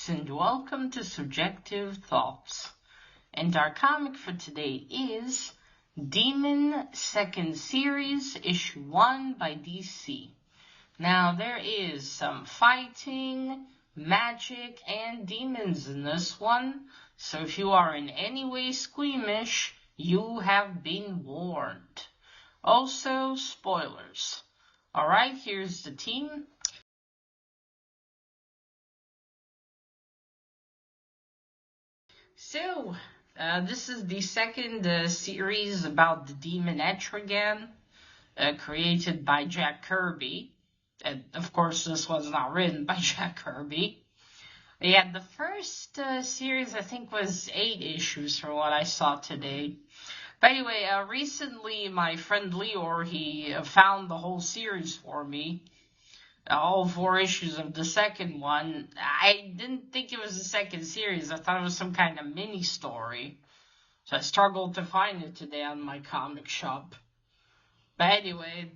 folks, and welcome to Subjective Thoughts. And our comic for today is Demon Second Series, Issue 1 by DC. Now, there is some fighting, magic, and demons in this one, so if you are in any way squeamish, you have been warned. Also, spoilers. Alright, here's the team. So, this is the second series about the demon Etrigan, created by Jack Kirby. And, of course, this was not written by Jack Kirby. Yeah, the first series, I think, was 8 issues from what I saw today. But anyway, recently my friend Leor, he found the whole series for me. All 4 issues of the second one. I didn't think it was the second series. I thought it was some kind of mini story. So I struggled to find it today on my comic shop. But anyway,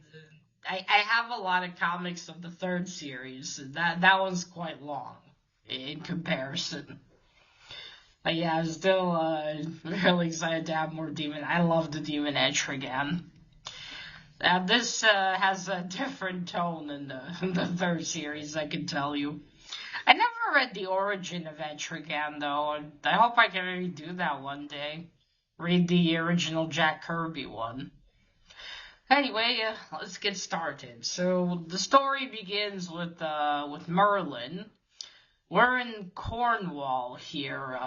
I have a lot of comics of the third series. That one's quite long in comparison. But yeah, I'm still really excited to have more Demon. I love the Demon Etrigan. This has a different tone than the third series, I can tell you. I never read the origin of Etrigan, though, and I hope I can maybe do that one day. Read the original Jack Kirby one. Anyway, let's get started. So, the story begins with Merlin. We're in Cornwall here.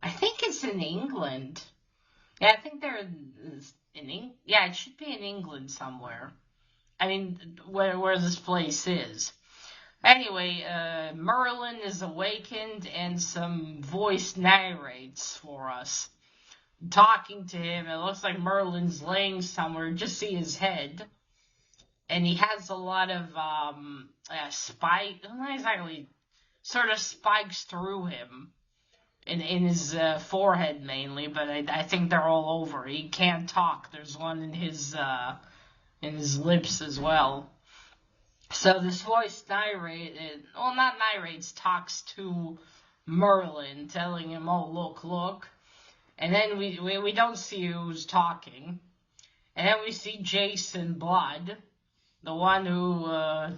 I think it's in England. Yeah, I think they're it should be in England somewhere. I mean, where this place is. Anyway, Merlin is awakened and some voice narrates for us. Talking to him, it looks like Merlin's laying somewhere, just see his head. And he has a lot of, not exactly, sort of spikes through him. In his forehead mainly, but I think they're all over. He can't talk. There's one in his lips as well. So this voice talks to Merlin, telling him, "Oh, look," and then we don't see who's talking, and then we see Jason Blood, the one who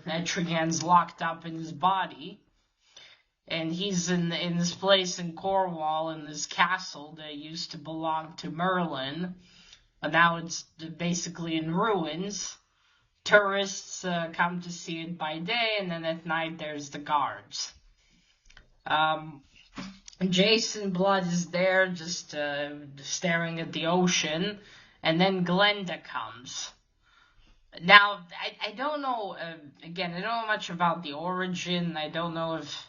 Etrigan's locked up in his body. And he's in this place in Cornwall, in this castle that used to belong to Merlin. But now it's basically in ruins. Tourists come to see it by day, and then at night there's the guards. Jason Blood is there just staring at the ocean, and then Glenda comes. Now, I don't know, again, I don't know much about the origin. I don't know if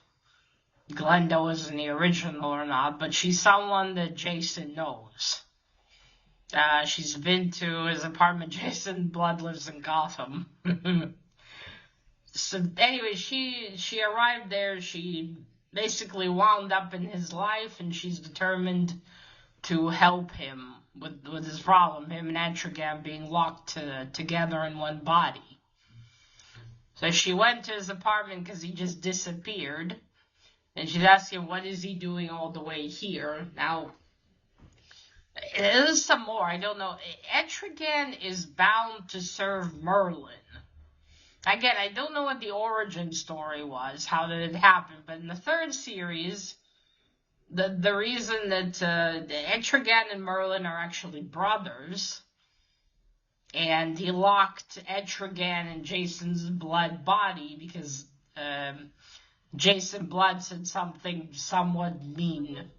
Glenda was in the original or not, but she's someone that Jason knows. She's been to his apartment. Jason Blood lives in Gotham. So anyway, she arrived there. She basically wound up in his life, and she's determined to help him with his problem, him and Etrigan being locked together in one body. So she went to his apartment because he just disappeared. And she's asking, what is he doing all the way here? Now, there's some more, I don't know. Etrigan is bound to serve Merlin. Again, I don't know what the origin story was, how did it happen, but in the third series, the reason that Etrigan and Merlin are actually brothers, and he locked Etrigan in Jason's Blood body because Jason Blood said something somewhat mean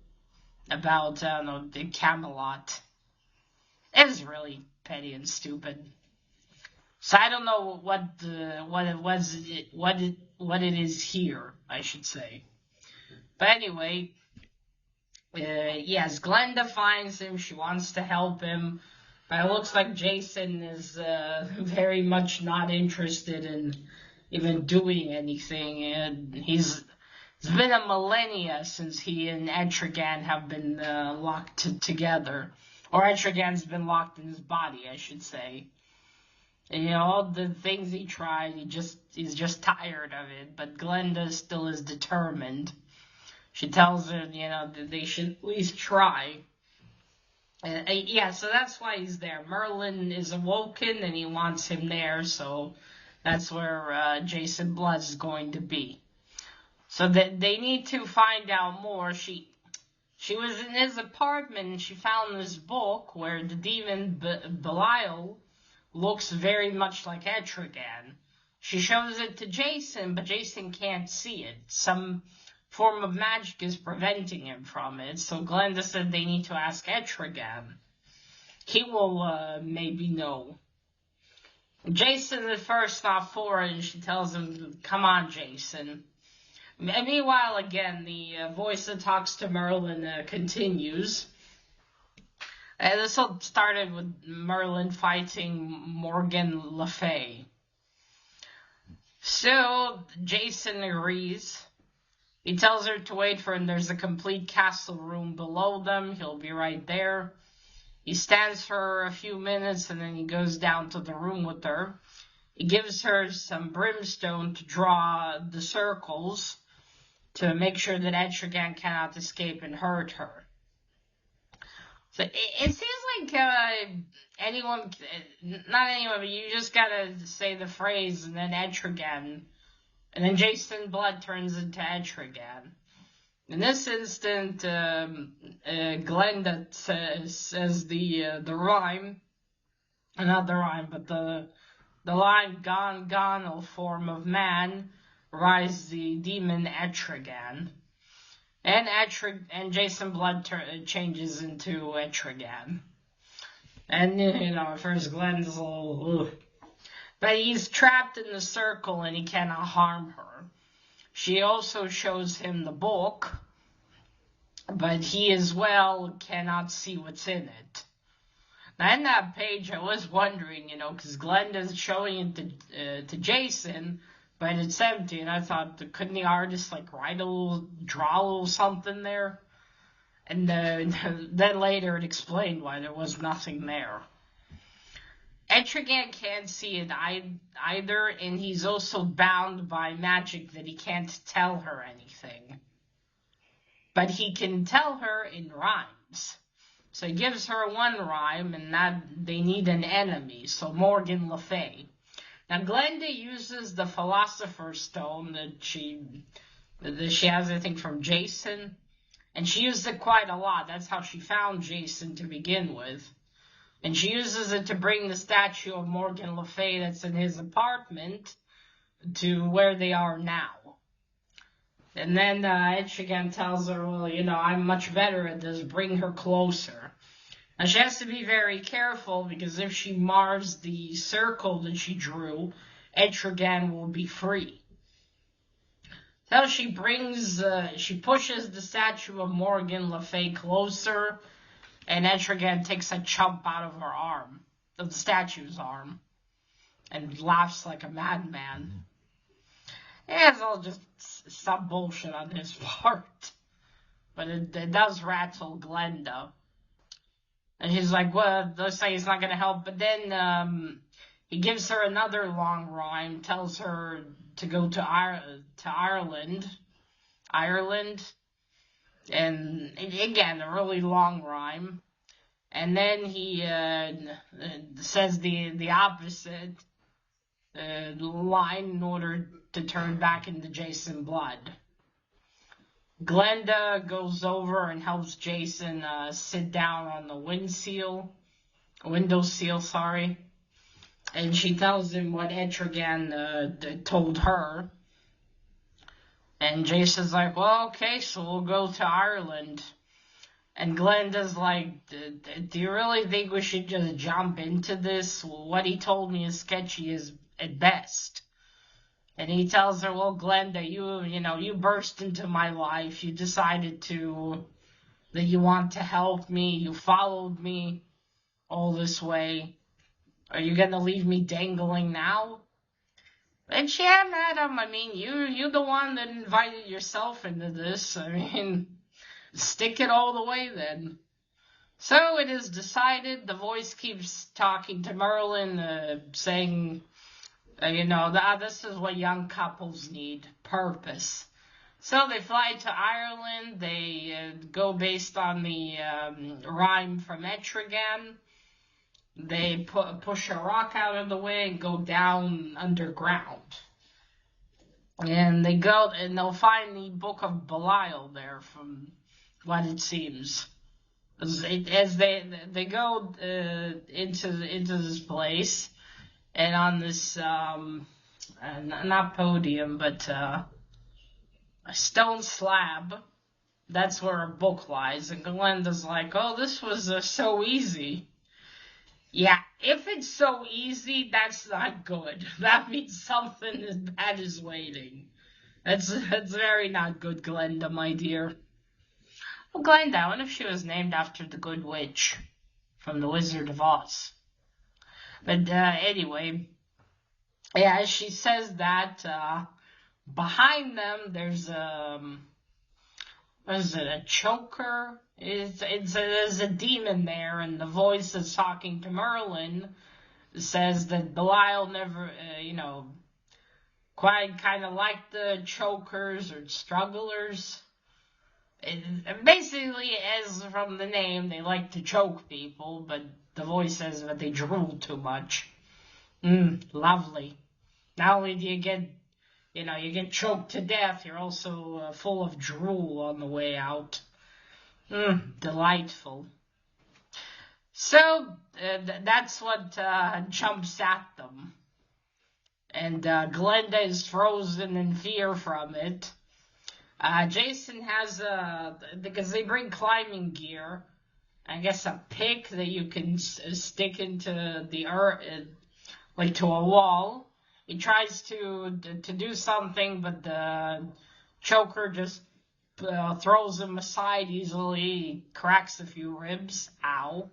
about, the Camelot. It was really petty and stupid. So I don't know what it is here, I should say. But anyway, yes, Glenda finds him. She wants to help him. But it looks like Jason is very much not interested in even doing anything, and it's been a millennia since he and Etrigan have been locked together, or Etrigan's been locked in his body, I should say. And, all the things he tried, he's just tired of it, but Glenda still is determined. She tells her, you know, that they should at least try. Yeah, so that's why he's there. Merlin is awoken and he wants him there, so that's where Jason Blood is going to be. So that they need to find out more. She was in his apartment and she found this book where the demon Belial looks very much like Etrigan. She shows it to Jason, but Jason can't see it. Some form of magic is preventing him from it, so Glenda said they need to ask Etrigan. He will maybe know. Jason at first not for it, and she tells him, come on, Jason. And meanwhile, again, the voice that talks to Merlin continues. This all started with Merlin fighting Morgan Le Fay. So, Jason agrees. He tells her to wait for him. There's a complete castle room below them. He'll be right there. He stands for a few minutes and then he goes down to the room with her. He gives her some brimstone to draw the circles to make sure that Etrigan cannot escape and hurt her. So it seems like not anyone, but you just gotta say the phrase and then Etrigan. And then Jason Blood turns into Etrigan. In this instant, Glenda says the rhyme, not the rhyme, but the line, gone, gone, O form of man, rise the demon Etrigan. And Jason Blood changes into Etrigan. And, you know, at first Glenda's a little, ugh. But he's trapped in the circle and he cannot harm her. She also shows him the book, but he as well cannot see what's in it. Now in that page I was wondering, you know, because Glenda's showing it to Jason, but it's empty, and I thought, couldn't the artist like draw a little something there? And then later it explained why there was nothing there. Etrigan can't see it either, and he's also bound by magic that he can't tell her anything. But he can tell her in rhymes. So he gives her one rhyme, and that they need an enemy, so Morgan Le Fay. Now Glenda uses the Philosopher's Stone that she has, I think, from Jason, and she used it quite a lot. That's how she found Jason to begin with. And she uses it to bring the statue of Morgan Le Fay that's in his apartment to where they are now. And then Etrigan tells her, well, you know, I'm much better at this. Bring her closer. Now she has to be very careful because if she mars the circle that she drew, Etrigan will be free. So she pushes the statue of Morgan Le Fay closer, and Etrigan takes a chunk out of her arm, of the statue's arm, and laughs like a madman. It's all just some bullshit on his part. But it does rattle Glenda. And he's like, well, looks like he's not going to help. But then he gives her another long rhyme, tells her to go to Ireland. And again, a really long rhyme. And then he says the opposite line in order to turn back into Jason Blood. Glenda goes over and helps Jason sit down on the windowsill, and she tells him what Etrigan told her. And Jason's like, well, okay, so we'll go to Ireland. And Glenda's like, do you really think we should just jump into this? What he told me is sketchy at best. And he tells her, well, Glenda, you burst into my life. You decided that you want to help me. You followed me all this way. Are you going to leave me dangling now? And yeah, madam, I mean, you're the one that invited yourself into this. I mean, stick it all the way then. So it is decided. The voice keeps talking to Merlin, saying, this is what young couples need, purpose. So they fly to Ireland. They go based on the rhyme from Etrigan. They push a rock out of the way and go down underground. And they go and they'll find the Book of Belial there, from what it seems. As they go into this place, and on this not podium, but a stone slab, that's where a book lies. And Glenda's like, "Oh, this was so easy." Yeah, if it's so easy, that's not good. That means something bad is waiting. That's very not good, Glenda, my dear. Well, Glenda, I wonder if she was named after the Good Witch from The Wizard of Oz. But anyway, yeah, she says that behind them there's what is it, a choker? There's a demon there, and the voice that's talking to Merlin says that Belial never, quite kind of like the chokers or strugglers. Basically, as from the name, they like to choke people, but the voice says that they drool too much. Lovely. Not only do you get choked to death, you're also full of drool on the way out. Delightful. So, that's what jumps at them. And Glenda is frozen in fear from it. Jason has because they bring climbing gear, I guess a pick that you can stick into the earth, like to a wall. He tries to do something, but the choker just throws him aside easily. He cracks a few ribs. Ow.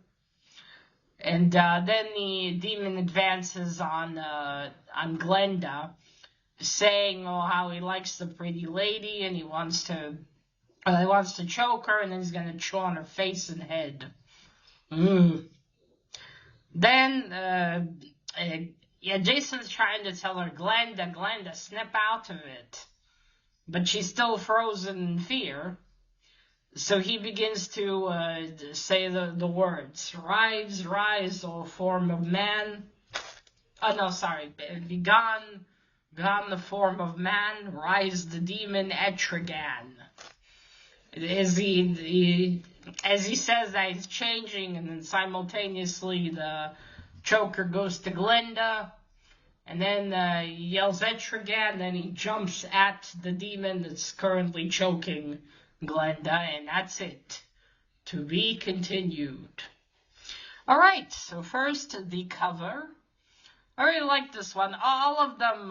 And then the demon advances on Glenda, saying how he likes the pretty lady and he wants to choke her, and then he's gonna chew on her face and head. Then Jason's trying to tell her, Glenda, snap out of it. But she's still frozen in fear. So he begins to say the words, rise, O form of man. Oh, no, sorry. Begone the form of man, rise the demon Etrigan. As he says that, he's changing, and then simultaneously the choker goes to Glenda, and then he yells Etrigan, and then he jumps at the demon that's currently choking Glenda, and that's it. To be continued. Alright, so first the cover. I really like this one. All of them,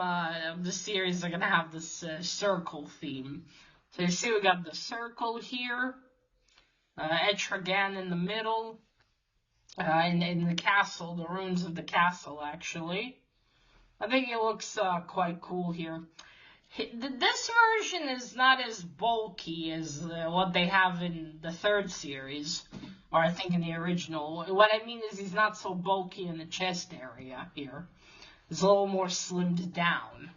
the series are going to have this circle theme. So you see we got the circle here, Etrigan in the middle, in the castle, the ruins of the castle, actually. I think it looks quite cool here. This version is not as bulky as what they have in the third series, or I think in the original. What I mean is he's not so bulky in the chest area here. It's a little more slimmed down.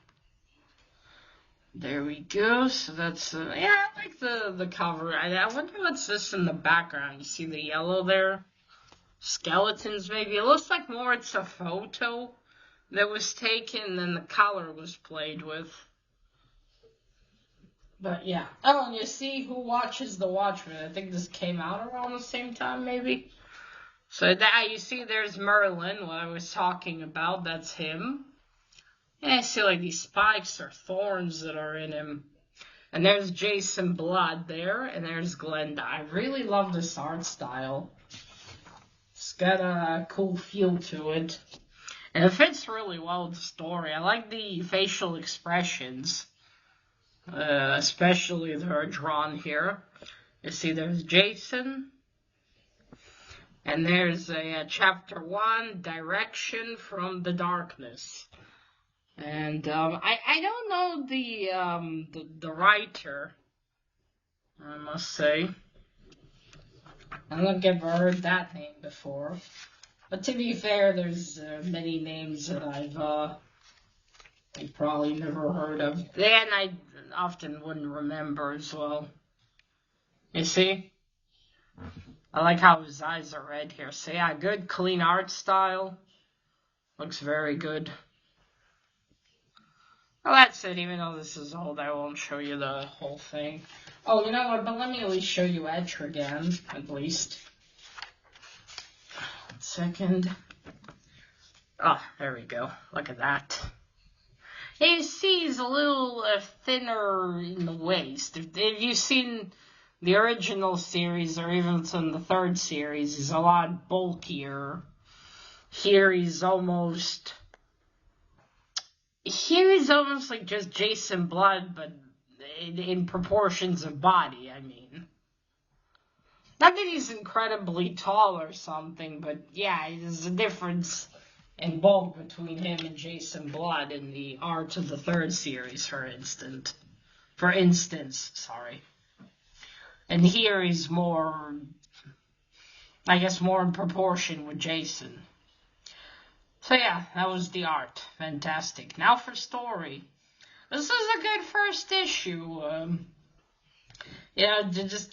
There we go. So that's, yeah, I like the cover. I wonder what's this in the background. You see the yellow there? Skeletons, maybe. It looks like more it's a photo that was taken than the color was played with. But yeah. Oh, and you see Who Watches the Watchmen. I think this came out around the same time, maybe. So that you see there's Merlin, what I was talking about. That's him. And I see like these spikes or thorns that are in him. And there's Jason Blood there. And there's Glenda. I really love this art style. It's got a cool feel to it. And it fits really well with the story. I like the facial expressions. Especially that are drawn here. You see there's Jason. And there's a chapter 1, Direction from the Darkness. And I don't know the writer, I must say. I don't think I've ever heard that name before. But to be fair, there's many names that I've probably never heard of. Then often wouldn't remember as well. You see? I like how his eyes are red here. So yeah, good clean art style. Looks very good. Well, that's it. Even though this is old, I won't show you the whole thing. Oh, you know what? But let me at least show you Etrigan, at least. 1 second. Oh, there we go. Look at that. You see, he's a little thinner in the waist. If you've seen the original series, or even from the third series, he's a lot bulkier. Here he's almost like just Jason Blood, but in proportions of body, I mean. Not that he's incredibly tall or something, but yeah, there's a difference in bulk between him and Jason Blood in the art of the third series, for instance. And here he's more, I guess, more in proportion with Jason. So yeah, that was the art. Fantastic. Now for story. This is a good first issue.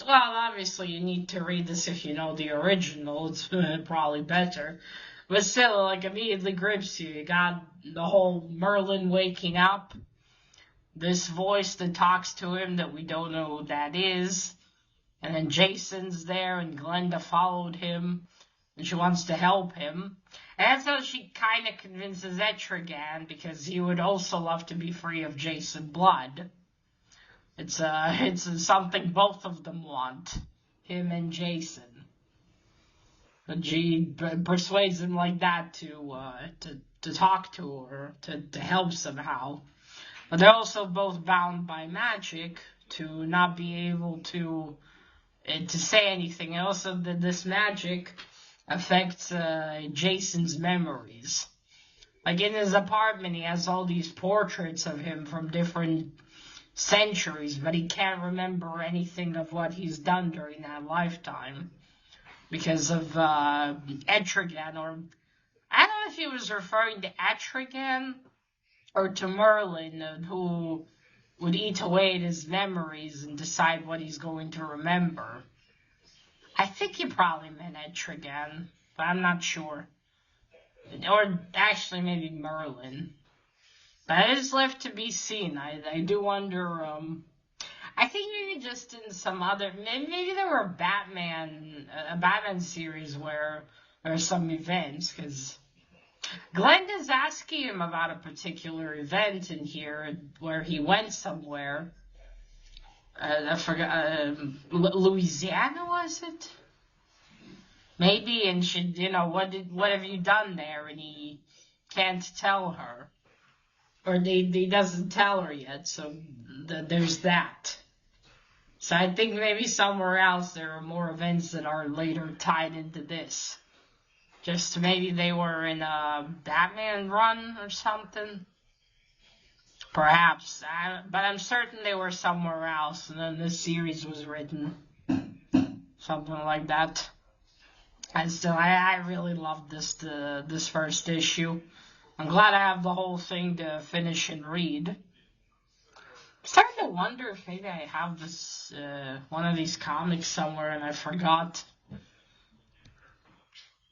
Obviously you need to read this if you know the original. It's probably better. But still, like, immediately grips you. You got the whole Merlin waking up. This voice that talks to him that we don't know who that is. And then Jason's there and Glenda followed him. And she wants to help him. And that's how she kind of convinces Etrigan, because he would also love to be free of Jason Blood. It's something both of them want. Him and Jason. But she persuades him like that to talk to her, to help somehow. But they're also both bound by magic to not be able to say anything. And also this magic affects Jason's memories. Like in his apartment, he has all these portraits of him from different centuries, but he can't remember anything of what he's done during that lifetime. Because of Etrigan, or I don't know if he was referring to Etrigan or to Merlin, who would eat away at his memories and decide what he's going to remember. I think he probably meant Etrigan, but I'm not sure. Or actually maybe Merlin. That is left to be seen. I do wonder, I think maybe just in some other, maybe there were a Batman series where there are some events, because Glenda's asking him about a particular event in here where he went somewhere. I forgot, Louisiana, was it? Maybe, and she, what have you done there? And he can't tell her. Or he doesn't tell her yet, so there's that. So I think maybe somewhere else there are more events that are later tied into this. Just maybe they were in a Batman run or something. Perhaps. But I'm certain they were somewhere else, and then this series was written. Something like that. And still, I really loved this first issue. I'm glad I have the whole thing to finish and read. I'm starting to wonder if maybe I have this one of these comics somewhere and I forgot.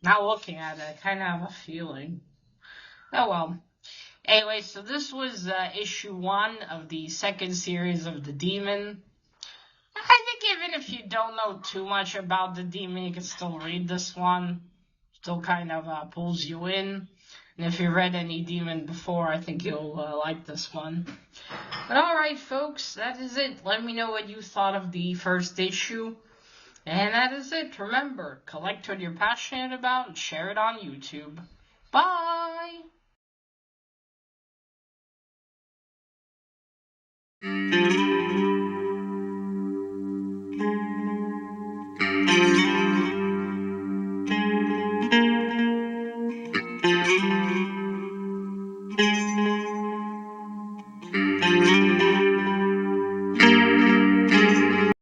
Now looking at it, I kind of have a feeling. Oh well. Anyway, so this was issue 1 of the second series of The Demon. I think even if you don't know too much about The Demon, you can still read this one. Still kind of pulls you in. And if you read any Demon before, I think you'll like this one. But alright, folks, that is it. Let me know what you thought of the first issue. And that is it. Remember, collect what you're passionate about and share it on YouTube. Bye!